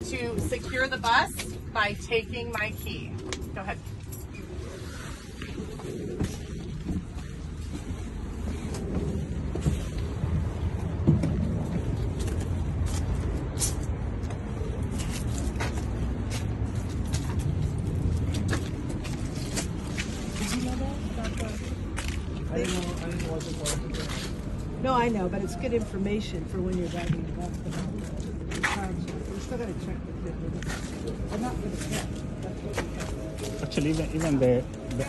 to secure the bus by taking my key. Go ahead. I didn't know what the point was. No, I know, but it's good information for when you're driving the bus. We still gotta check the kid. I'm not gonna check. That's what we got. Actually, even the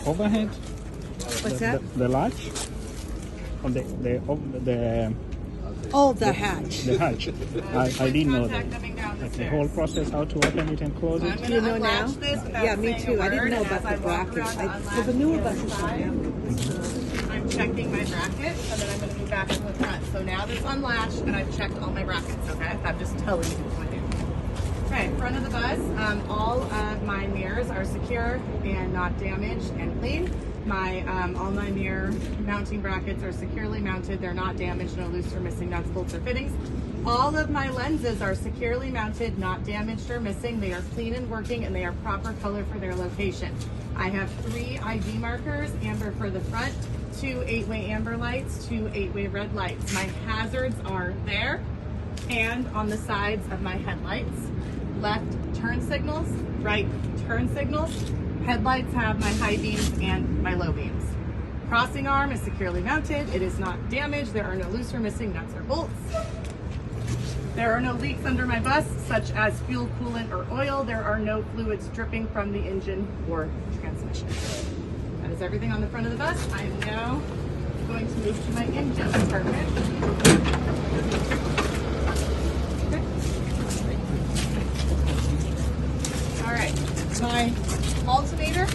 overhead. What's that? The latch. On the Oh, the hatch. the hatch. I didn't know that. Contact coming down the Like the stairs. whole process, how to open it and close I'm it. gonna Do you know unlatch now? this without Yeah, me saying too. a I didn't word, know and about as I the walk bracket. around to So the newer unlatch buses inside, have I'm checking my brackets, and then I'm going to move back to the front. So now this unlatched, and I've checked all my brackets, okay? I'm just telling you what I do. Okay, front of the bus, all of my mirrors are secure and not damaged and clean. All my mirror mounting brackets are securely mounted. They're not damaged, no loose or missing nuts, bolts, or fittings. All of my lenses are securely mounted, not damaged or missing. They are clean and working, and they are proper color for their location. I have 3 ID markers, amber for the front, 2 8-way amber lights, 2 8-way red lights. My hazards are there and on the sides of my headlights. Left turn signals, right turn signals. Headlights have my high beams and my low beams. Crossing arm is securely mounted. It is not damaged. There are no loose or missing nuts or bolts. There are no leaks under my bus, such as fuel, coolant, or oil. There are no fluids dripping from the engine or transmission. That is everything on the front of the bus. I am now going to move to my engine compartment. Okay. All right, my alternator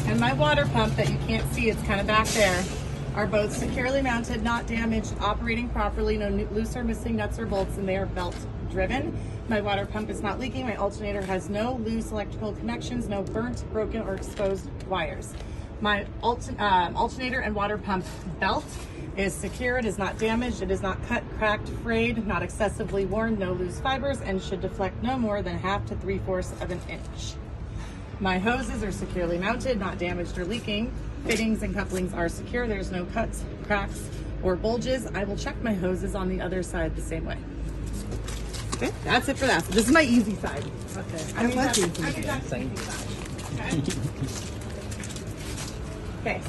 and my water pump that you can't see, it's kind of back there, are both securely mounted, not damaged, operating properly, no loose or missing nuts or bolts, and they are belt driven. My water pump is not leaking. My alternator has no loose electrical connections, no burnt, broken, or exposed wires. My alternator and water pump belt is secure. It is not damaged. It is not cut, cracked, frayed, not excessively worn, no loose fibers, and should deflect no more than 1/2 to 3/4 of an inch. My hoses are securely mounted, not damaged or leaking. Fittings and couplings are secure. There's no cuts, cracks, or bulges. I will check my hoses on the other side the same way. Okay, that's it for that. So this is my easy side. Okay. I mean, like that's easy. easy side. Okay. Okay,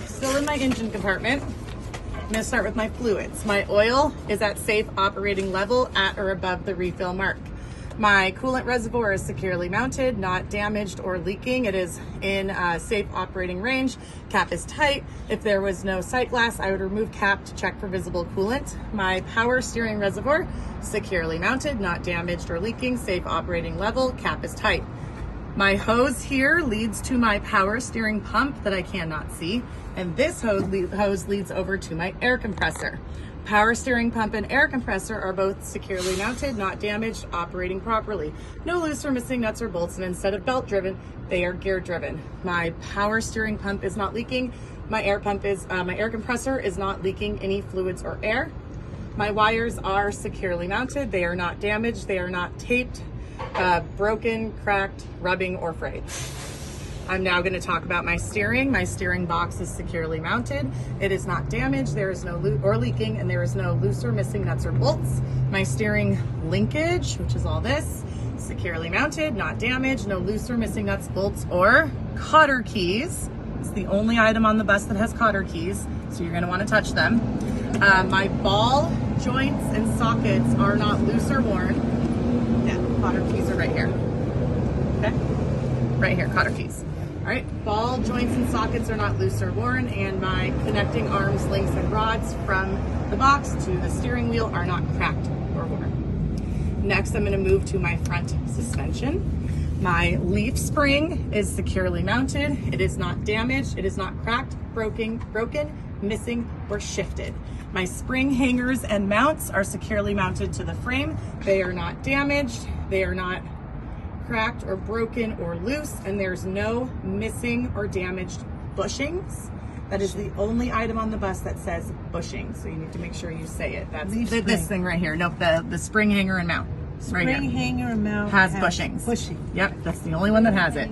still in my engine compartment. I'm gonna start with my fluids. My oil is at safe operating level at or above the refill mark. My coolant reservoir is securely mounted, not damaged or leaking. It is in safe operating range. Cap is tight. If there was no sight glass, I would remove cap to check for visible coolant. My power steering reservoir, securely mounted, not damaged or leaking, safe operating level, cap is tight. My hose here leads to my power steering pump that I cannot see, and this hose leads over to my air compressor. Power steering pump and air compressor are both securely mounted, not damaged, operating properly. No loose or missing nuts or bolts, and instead of belt driven, they are gear driven. My power steering pump is not leaking. My air compressor is not leaking any fluids or air. My wires are securely mounted. They are not damaged. They are not taped, broken, cracked, rubbing, or frayed. I'm now going to talk about my steering. My steering box is securely mounted. It is not damaged. There is no leaking, and there is no loose or missing nuts or bolts. My steering linkage, which is all this, securely mounted, not damaged, no loose or missing nuts, bolts, or cotter keys. It's the only item on the bus that has cotter keys, so you're going to want to touch them. My ball joints and sockets are not loose or worn. Yeah, cotter keys are right here. Okay, right here, cotter keys. All right, ball joints and sockets are not loose or worn, and my connecting arms, links, and rods from the box to the steering wheel are not cracked or worn. Next, I'm going to move to my front suspension. My leaf spring is securely mounted. It is not damaged. It is not cracked, broken, missing, or shifted. My spring hangers and mounts are securely mounted to the frame. They are not damaged. They are not cracked or broken or loose, and there's no missing or damaged bushings. That is the only item on the bus that says bushing, so you need to make sure you say it. That's this thing right here. Nope, the spring hanger and mount. Right Spring here. hanger mount Has bushings. Bushing. Yep, that's the only one that has it.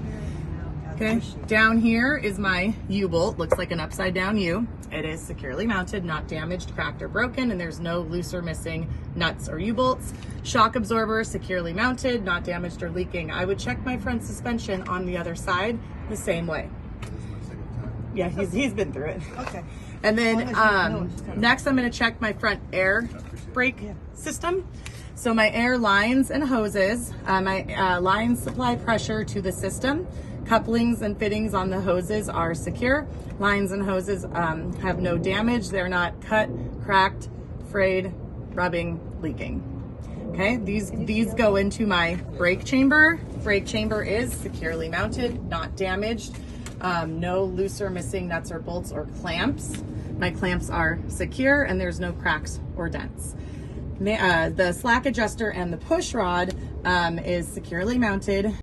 Okay, down here is my U-bolt. Looks like an upside down U. It is securely mounted, not damaged, cracked, or broken, and there's no loose or missing nuts or U-bolts. Shock absorber, securely mounted, not damaged or leaking. I would check my front suspension on the other side the same way. Yeah, he's been through it. Okay. And then As long as you know it's coming. next I'm going to check my front air brake system. So my air lines and hoses, my lines supply pressure to the system. Couplings and fittings on the hoses are secure. Lines and hoses have no damage. They're not cut, cracked, frayed, rubbing, leaking. Okay, these go into my brake chamber. Brake chamber is securely mounted, not damaged. No loose or missing nuts or bolts or clamps. My clamps are secure and there's no cracks or dents. The slack adjuster and the push rod is securely mounted.